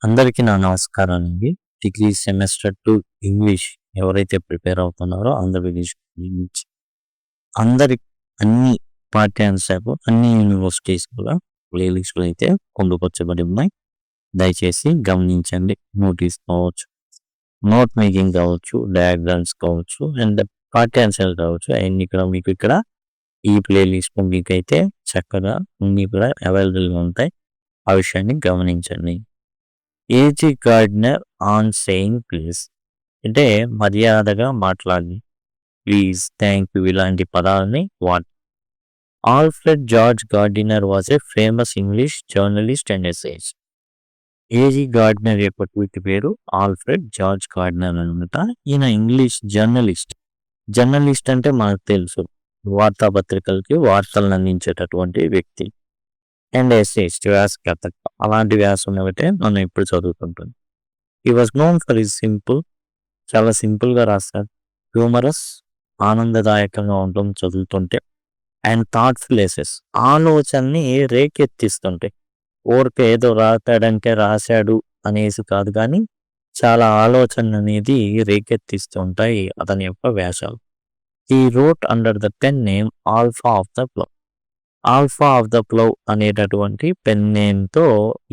అందరికీ నా నమస్కారాలండి. డిగ్రీ సెమిస్టర్ 2 ఇంగ్లీష్ ఎవరైతే ప్రిపేర్ అవుతున్నారో ఆంధ్రప్రదేశ్ నుంచి అందరి అన్ని పాఠ్యాంశాలు అన్ని యూనివర్సిటీస్ కూడా ప్లేలిస్టులు అయితే పొందుపరచబడి ఉన్నాయి. దయచేసి గమనించండి. నోటీస్ కావచ్చు, నోట్ మేకింగ్ కావచ్చు, డయాగ్రామ్స్ కావచ్చు అండ్ పాఠ్యాంశాలు కావచ్చు, అవన్నీ కూడా మీకు ఇక్కడ ఈ ప్లేలిస్ట్ మీకైతే చక్కగా అన్నీ కూడా అవైలబుల్గా ఉంటాయి. ఆ విషయాన్ని గమనించండి. AG Gardiner on saying please అంటే మర్యాదగా మాట్లాడి, ప్లీజ్, థ్యాంక్ యూ ఇలాంటి పదాలని వాడు. Alfred George Gardiner was a famous English journalist and essayist. AG Gardiner యొక్క పూర్తి పేరు ఆల్ఫ్రెడ్ జార్జ్ గార్డినర్ అనమాట. ఈయన ఇంగ్లీష్ జర్నలిస్ట్. జర్నలిస్ట్ అంటే మనకు తెలుసు, వార్తాపత్రికలకి వార్తలను అందించేటటువంటి వ్యక్తి. అండ్ ఎస్సేయిస్ట్ వ్యాసకర్త. అలాంటి వ్యాసం ఒకటే మనం ఇప్పుడు చదువుతుంటాం. ఈ was known for is simple, చాలా సింపుల్గా రాస్తారు. హ్యూమరస్, ఆనందదాయకంగా ఉంటుంది చదువుతుంటే. అండ్ థాట్ఫుల్ ఎసెస్, ఆలోచనని రేకెత్తిస్తుంటాయి. ఊరికే ఏదో రాస్తాడంటే రాశాడు అనేసి కాదు, కానీ చాలా ఆలోచన అనేది రేకెత్తిస్తూ ఉంటాయి అతని యొక్క వ్యాసాలు. ఈ wrote under the pen name alpha of the plough. Alpha of the plough అనేటటువంటి పెన్ నేమ్తో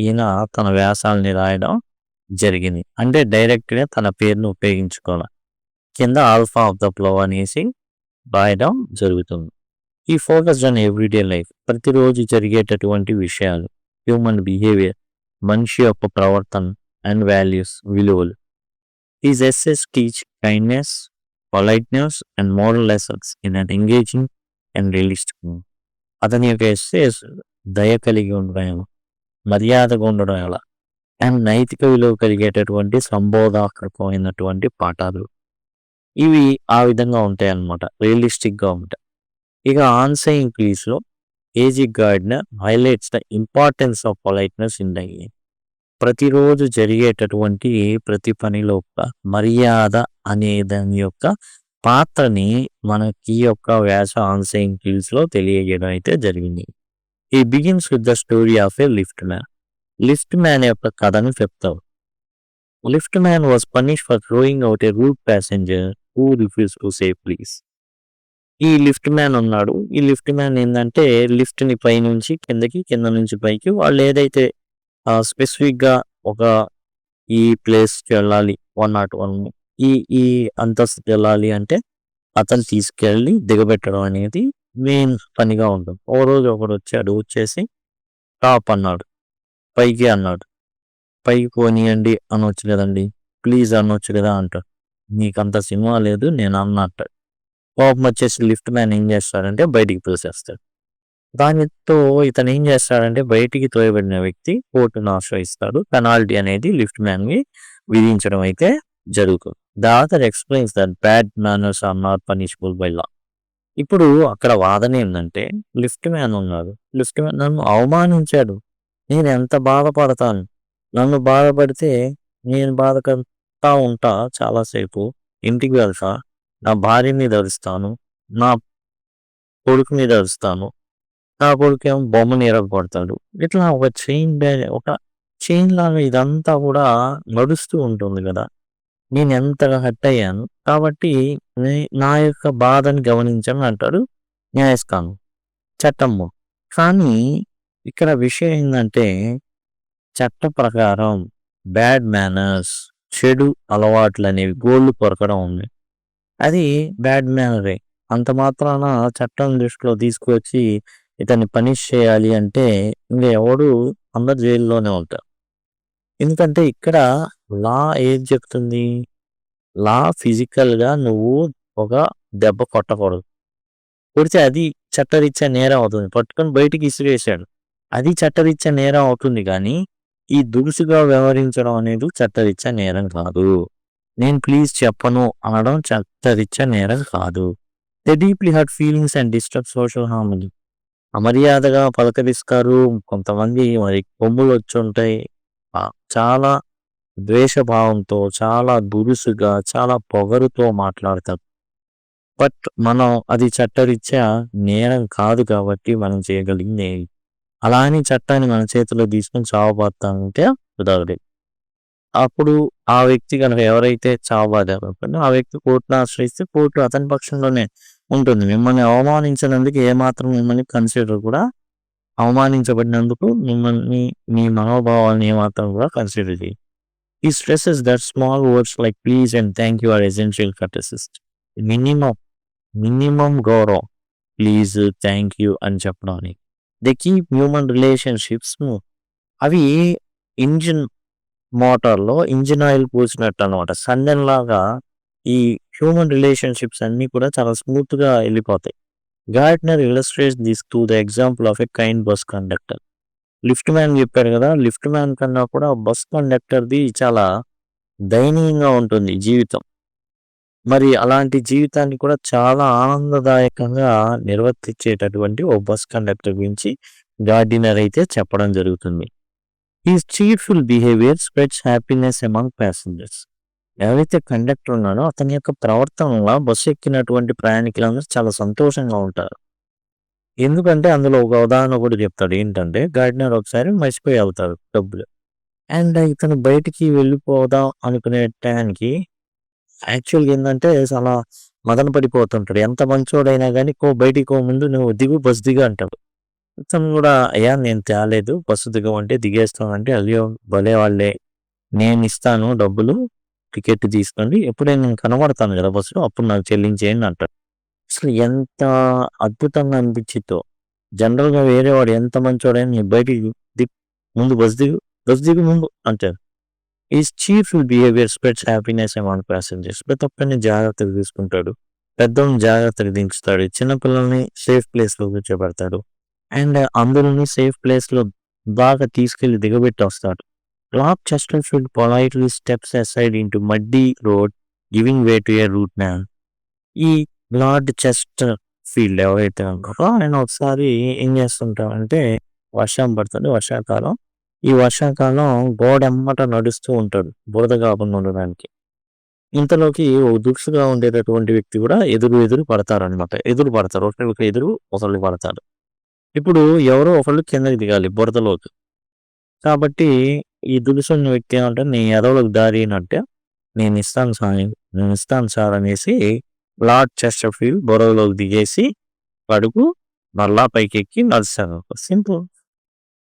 ఈయన తన వ్యాసాలని రాయడం జరిగింది. అంటే డైరెక్ట్గా తన పేరును ఉపయోగించుకోవాలి. కింద ఆల్ఫా ఆఫ్ ద ప్లవ్ అనేసి రాయడం జరుగుతుంది. ఈ ఫోకస్డ్ ఆన్ ఎవ్రీడే లైఫ్, ప్రతిరోజు జరిగేటటువంటి విషయాలు, హ్యూమన్ బిహేవియర్, మనిషి యొక్క ప్రవర్తన అండ్ వాల్యూస్, విలువలు. Is essays teach kindness, politeness and moral lessons in an engaging and realistic. అతని యొక్క ఎస్సేస్ దయ కలిగి ఉండడం, మర్యాదగా ఉండడం ఎలా, అండ్ నైతిక విలువ కలిగేటటువంటి సంబోధాత్మకమైనటువంటి పాఠాలు ఇవి ఆ విధంగా ఉంటాయి అన్నమాట. రియలిస్టిక్గా ఉంటాయి. ఇక ఆన్సైయింగ్ ప్లీజ్లో AG Gardiner highlights the importance of politeness in daily. ప్రతిరోజు జరిగేటటువంటి ప్రతి పనిలో మర్యాద అనే దాని యొక్క పాత్రని మనకి యొక్క వ్యాస ఆన్సైయింగ్ ప్లీజ్లో తెలియజేయడం అయితే జరిగింది. ఈ begins with the story of a lift man. Lift man యొక్క కథను చెప్తావు. Lift man was punish for throwing out a rude passenger who refuse to say please. ఈ లిఫ్ట్ మ్యాన్ ఉన్నాడు. ఈ లిఫ్ట్ మ్యాన్ ఏంటంటే లిఫ్ట్ని పై నుంచి కిందకి, కింద నుంచి పైకి వాళ్ళు ఏదైతే స్పెసిఫిక్గా ఒక ఈ ప్లేస్కి వెళ్ళాలి 101 ఈ ఈ అంతస్తుకి వెళ్ళాలి అంటే అతను తీసుకెళ్ళి దిగబెట్టడం అనేది మెయిన్ పనిగా ఉంటుంది. ఓ రోజు ఒకడు వచ్చేసి టాప్ అన్నాడు, పైకి అన్నాడు. పైకి పోనీయండి అనొచ్చు కదండి, ప్లీజ్ అనొచ్చు కదా అంటాడు. నీకంత సినిమా లేదు నేను అన్నట్టు. కోపం వచ్చేసి లిఫ్ట్ మ్యాన్ ఏం చేస్తాడంటే బయటికి తోసేస్తాడు. దానితో ఇతను ఏం చేస్తాడంటే బయటికి తోయబడిన వ్యక్తి కోర్టును ఆశ్రయిస్తాడు. పెనాల్టీ అనేది లిఫ్ట్ మ్యాన్కి విధించడం అయితే జరుగుతుంది. The author explains that bad manners are not punishable by law. ఇప్పుడు అక్కడ వాదన ఏంటంటే లిఫ్ట్ మ్యాన్ ఉన్నాడు, లిఫ్ట్ మ్యాన్ నన్ను అవమానించాడు, నేను ఎంత బాధపడతాను, నన్ను బాధపడితే నేను బాధపడతా ఉంటా, చాలాసేపు ఇంటికి వెళ్తా, నా భార్య మీద అరుస్తాను, నా కొడుకు మీద అరుస్తాను, నా కొడుకు ఏమో బొమ్మని ఎరగొడతాడు. ఇట్లా ఒక చైన్ లాగా ఇదంతా కూడా నడుస్తూ ఉంటుంది కదా. నేను ఎంతగా హర్ట్ అయ్యాను కాబట్టి నా యొక్క బాధని గమనించని అంటాడు న్యాయస్థానం, చట్టము. కానీ ఇక్కడ విషయం ఏంటంటే చట్ట ప్రకారం బ్యాడ్ మేనర్స్, చెడు అలవాట్లు అనేవి గోళ్ళు కొరకడం ఉంది. అది బ్యాడ్ మేనరే. అంత మాత్రాన చట్టం దృష్టిలో తీసుకువచ్చి ఇతన్ని పనిష్ చేయాలి అంటే ఇంకా ఎవడు అందరు జైల్లోనే ఉంటారు. ఎందుకంటే ఇక్కడ లా ఏం చెప్తుంది, లా ఫిజికల్గా నువ్వు ఒక దెబ్బ కొట్టకూడదు. కొడితే అది చట్టరీత్యా నేరం అవుతుంది. పట్టుకొని బయటికి ఇసిరేసాడు, అది చట్టరీత్యా నేరం అవుతుంది. కానీ ఈ దురుసుగా వ్యవహరించడం అనేది చట్టరీత్యా నేరం కాదు. నేను ప్లీజ్ చెప్పను అనడం చట్టరీత్యా నేరం కాదు. They deeply hurt feelings and disturb social harmony. అమర్యాదగా పలకరిస్తారు కొంతమంది, మరి కొమ్ములు వచ్చి ఉంటాయి, చాలా ద్వేషభావంతో, చాలా దురుసుగా, చాలా పొగరుతో మాట్లాడతారు. బట్ మనం అది చట్టరీత్యా నేరం కాదు కాబట్టి మనం చేయగలిగింది. అలా అని చట్టాన్ని మన చేతిలో తీసుకొని చావబోతామంటే కుదరదు. అప్పుడు ఆ వ్యక్తి గనుక ఎవరైతే చావు బాధాపడుతున్నారో ఆ వ్యక్తి కోర్టును ఆశ్రయిస్తే కోర్టు అతని పక్షంలోనే ఉంటుంది. మిమ్మల్ని అవమానించినందుకు ఏమాత్రం మిమ్మల్ని కన్సిడర్ కూడా అవమానించబడినందుకు మిమ్మల్ని మీ మనోభావాలను ఏమాత్రం కూడా కన్సిడర్ చేయరు. He stresses that small words like please and thank you are essential courtesies. Minimum, minimum గౌరవం. ప్లీజ్, థ్యాంక్ యూ అని చెప్పడానికి. They keep human relationships smooth. అవి ఇంజిన్ మోటార్‌లో ఇంజిన్ ఆయిల్ పోసినట్టు అనమాట. సందెంలాగా ఈ హ్యూమన్ రిలేషన్షిప్స్ అన్నీ కూడా చాలా స్మూత్‌గా ఎళ్ళిపోతాయి. Gardiner illustrates this through the example of a kind bus conductor. Lift man చెప్పారు కదా! లిఫ్ట్ మ్యాన్ కన్నా కూడా బస్ కండక్టర్‌ది చాలా దయనీయంగా ఉంటుంది జీవితం. మరి అలాంటి జీవితాన్ని కూడా చాలా ఆనందదాయకంగా నిర్వర్తించేటటువంటి ఓ బస్ కండక్టర్ గురించి గార్డినర్ అయితే చెప్పడం జరుగుతుంది. His cheerful behaviour spreads happiness among passengers. ఎవరైతే కండక్టర్ ఉన్నాడో అతని యొక్క ప్రవర్తన వల్ల బస్సు ఎక్కినటువంటి ప్రయాణికులందరూ చాలా సంతోషంగా ఉంటారు. ఎందుకంటే అందులో ఒక ఉదాహరణ కూడా చెప్తాడు. ఏంటంటే గార్డినర్ ఒకసారి మర్చిపోయి వెళ్తాడు డబ్బులు. అండ్ ఇతను బయటికి వెళ్ళిపోదాం అనుకునే టయానికి యాక్చువల్‌గా ఏందంటే చాలా మదన పడిపోతుంటాడు. ఎంత మంచోడైనా గాని బయటికి ముందు నువ్వు దిగు బస్ దిగు అంటాడు. ఇతను కూడా అయ్యా నేను తేలేదు బస్సు దిగమంటే దిగేస్తానంటే అయ్యో భలే వాళ్ళే నేనిస్తాను డబ్బులు టికెట్ తీసుకోండి ఎప్పుడైనా నేను కనబడతాను కదా బస్సులో అప్పుడు నాకు చెల్లించేయండి అంటాడు. అసలు ఎంత అద్భుతంగా అనిపించిద్దో. జనరల్‌గా వేరే వాడు ఎంత మంచోడైనా నీ బయటికి ముందు బస్ దిగు ముందు అంటారు. Is cheerful behaviour spreads happiness among passengers. ప్రతి ఒక్కరిని జాగ్రత్తగా తీసుకుంటాడు. పెద్దోళ్ళని జాగ్రత్తగా దించుతాడు. చిన్న పిల్లల్ని సేఫ్ ప్లేస్‌లో కూర్చోబెడతాడు. అండ్ అందరిని సేఫ్ ప్లేస్‌లో బాగా తీసుకెళ్ళి దిగబెట్టి వస్తాడు. Lord Chesterfield politely steps aside into muddy road giving way to a rude man. ఈ లార్డ్ చెస్టర్‌ఫీల్డ్ ఎవరైతే ఉన్నారో ఆయన ఒకసారి ఏం చేస్తుంటాడంటే వర్షం పడుతుంది వర్షాకాలం. ఈ వర్షాకాలం గోడెమ్మట నడుస్తూ ఉంటాడు బురద కాకుండా ఉండడానికి. ఇంతలోకి ఓ దురుసుగా ఉండేటటువంటి వ్యక్తి కూడా ఎదురు పడతారనమాట. ఎదురు పడతారు. ఒకళ్ళకి ఎదురు ఒకళ్ళు పడతారు. ఇప్పుడు ఎవరో ఒకళ్ళు కిందకి దిగాలి బురదలోకి. కాబట్టి ఈ దురుసున్న వ్యక్తి ఏమంటాడు నీ ఎదవలకు దారి అంటే నేనిస్తాను సార్ అనేసి లార్డ్ చెస్టర్‌ఫీల్డ్ బురదలోకి దిగేసి కడుగు మరలా పైకెక్కి నడుస్తాడు. సింపుల్.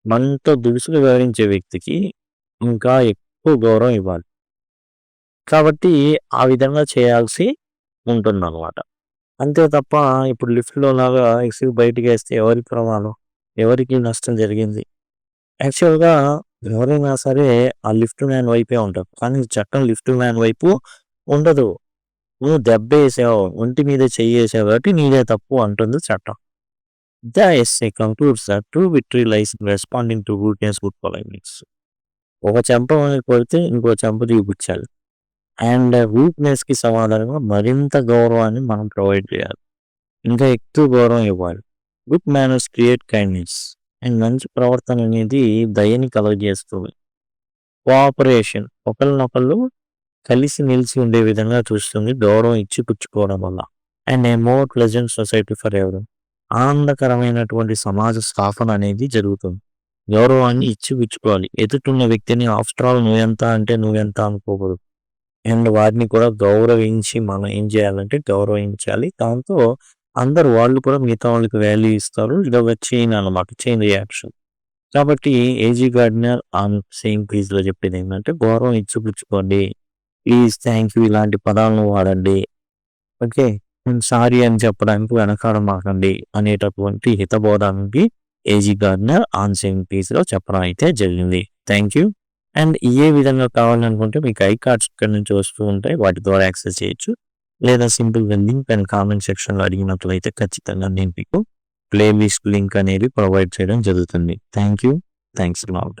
మనతో దురుసుగా వ్యవహరించే వ్యక్తికి ఇంకా ఎక్కువ గౌరవం ఇవ్వాలి. కాబట్టి ఆ విధంగా చేయాల్సి ఉంటుందన్నమాట. అంతే తప్ప ఇప్పుడు లిఫ్ట్‌లో లాగా ఇసిరి బయటికేస్తే ఎవరికి ప్రమాదం? ఎవరికి నష్టం జరిగింది? యాక్చువల్‌గా ఎవరైనా సరే ఆ లిఫ్ట్ మ్యాన్ వైపే ఉంటారు. కానీ చట్టం లిఫ్ట్ మ్యాన్ వైపు ఉండదు. నువ్వు దెబ్బేసావు, ఒంటి మీద చెయ్యేసావు కాబట్టి నీదే తప్పు అంటుంది చట్టం. The essay concludes that true victory lies in responding to rudeness with politeness. ఒక చెంప కొడితే ఇంకో చెంప చూపించాలి. అండ్ రూట్‌నెస్‌కి సమాధానంగా మరింత గౌరవాన్ని మనం ప్రొవైడ్ చేయాలి. ఇంకా ఎక్కువ గౌరవం ఇవ్వాలి. Good manners create kindness. And మంచి ప్రవర్తన అనేది దయని కలుగజేస్తుంది. కోఆపరేషన్ ఒకళ్ళనొకళ్ళు కలిసి నిలిచి ఉండే విధంగా చూస్తుంది గౌరవం ఇచ్చి పుచ్చుకోవడం వల్ల. And a more pleasant society for every. ఆనందకరమైనటువంటి సమాజ స్థాపన అనేది జరుగుతుంది. గౌరవాన్ని ఇచ్చి పుచ్చుకోవాలి. ఎదుటున్న వ్యక్తిని ఆఫ్టర్ ఆల్ నువ్వెంత అంటే నువ్వెంత అనుకోకూడదు. అండ్ వారిని కూడా గౌరవించి మనం ఏం చేయాలంటే గౌరవించాలి. దాంతో అందరూ వాళ్ళు కూడా మిగతా వాళ్ళకి వాల్యూ ఇస్తారు. ఇదొక చైన్ అన్నమాట. Chain reaction. కాబట్టి ఏజీ గార్డినర్ ఆన్ సేమ్ పేజ్‌లో చెప్పేది ఏంటంటే గౌరవం ఇచ్చి పుచ్చుకోండి. ప్లీజ్, థ్యాంక్ యూ ఇలాంటి పదాలను వాడండి. ఓకే. సారీ అని చెప్పడానికి వెనకాడమాకండి అనేటటువంటి హితబోధానికి ఏజీ గార్డినర్ ఆన్ సేమ్ పేజ్‌లో చెప్పడం అయితే జరిగింది. Thank you. అండ్ ఏ విధంగా కావాలనుకుంటే మీకు ఐ కార్డ్స్ ఇక్కడి నుంచి వస్తూ ఉంటాయి. వాటి ద్వారా యాక్సెస్ చేయొచ్చు. లేదా సింపుల్‌గా లింక్ అండ్ కామెంట్ సెక్షన్‌లో అడిగినట్లయితే ఖచ్చితంగా నేను మీకు ప్లేలిస్ట్ లింక్ అనేది ప్రొవైడ్ చేయడం జరుగుతుంది. Thank you. Thanks a lot.